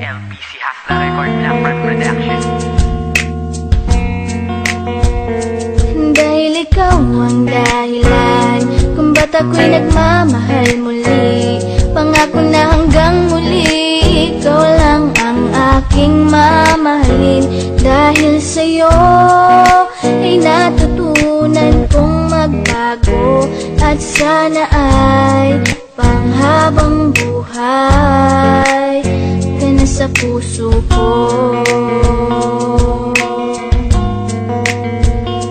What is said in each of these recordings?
LPC Hustler Record Blackbird Production. Dahil ikaw ang dahilan kung ba't ako'y nagmamahal muli. Pangako na hanggang muli, ikaw lang ang aking mamahalin. Dahil sa'yo ay natutunan kong magbago, at sana ay panghabang buhay ka na sa puso ko.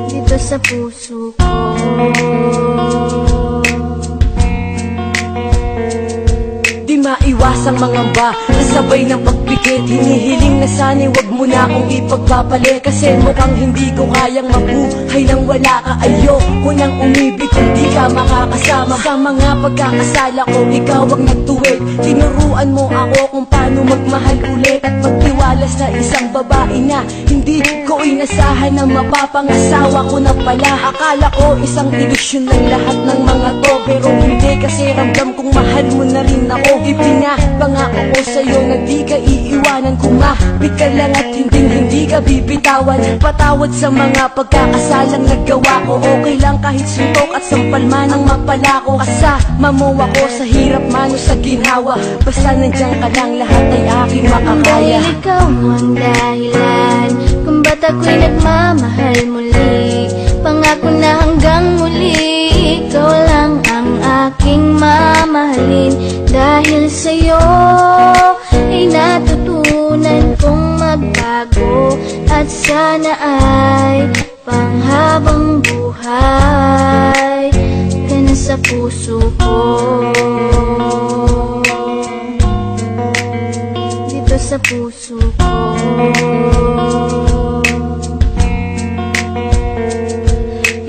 Dito sa puso ko. Di maiwasang mangamba, kasabay ng pagpikit. Hinihiling na sana'y wag mo na akong ipagpapalit, kasi mukhang hindi ko kayang mabuhay nang wala ka. Ayoko nang umibig kung di ka makakasama. Sa mga pagkakasala ko, ikaw ang nagtuwid. Tinuruan mo ako kung paano magmahal ulit, at magtiwala sa isang babae na hindi ko inasahan na mapapangasawa ko na pala. Akala ko isang ilusyon lang lahat ng mga to, pero hindi, kasi ramdam kong mahal mo na rin ako. Ipinapangako ko sa'yo na di ka iiwanan. Kumapit ka lang at hindi ka bibitawan. Patawad sa mga pagkakasalang nagawa ko. Okay lang kahit suntok at sampal man ang mapala ko. Kasama mo ako sa hirap man o sa ginhawa. Basta nandiyan ka lang, lahat ay aking makakaya. Dahil ikaw ang dahilan kung ba't ako'y nagmamahal muli. Pangako na hanggang muli, ikaw lang ang aking mamahalin. Dahil sa'yo ay natutunan kong magbago, at sana ay panghabang buhay ka na sa puso ko. Dito sa puso ko.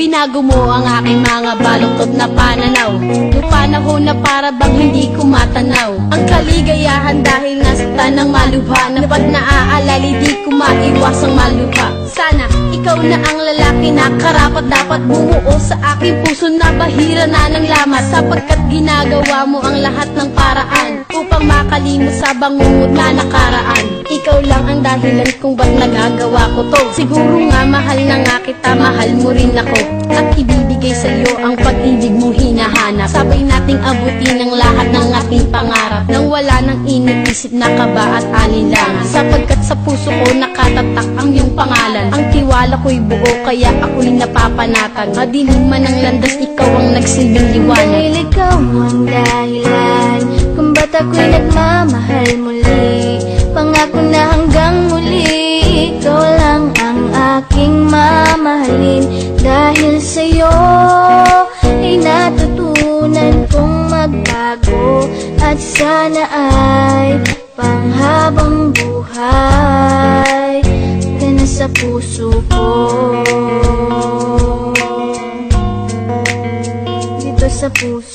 Binago mo ang aking mga baluktot na pananaw, yung panahon na para bang hindi ko matanaw. Ang kaligayahan dahil nasaktan ng malubha, na pag naaalala di ko maiwasang malubha. Sana ikaw na ang lalaki na karapat dapat bumuo sa aking puso, na bahira na ng lamat, sapagkat ginagawa mo ang lahat ng paraan upang makalimot sa bangungot na nakaraan. Ikaw lang ang dahilan kung ba't nagagawa ko to. Siguro nga mahal na nga kita, mahal mo rin ako, at ibibigay sa iyo ang pag-ibig mo hinahanap. Sabay nating abutin ang lahat ng ating pangarap, nang wala nang iniisip na kaba at alinlangan. Sapagkat sa puso ko nakatatak ang iyong pangalan. Ang tiwala ko'y buo, kaya ako'y napapanatag. Madilim man ang landas, ikaw ang nagsilbing liwanag. Dahil ikaw ang dahilan kung ba't ako'y nagmamahal muli. Pangako na hanggang muli, ikaw lang ang aking mamahalin. Dahil sa'yo ay natutunan kong magbago, at sana ay panghabang buhay ka na sa puso ko. Dito sa puso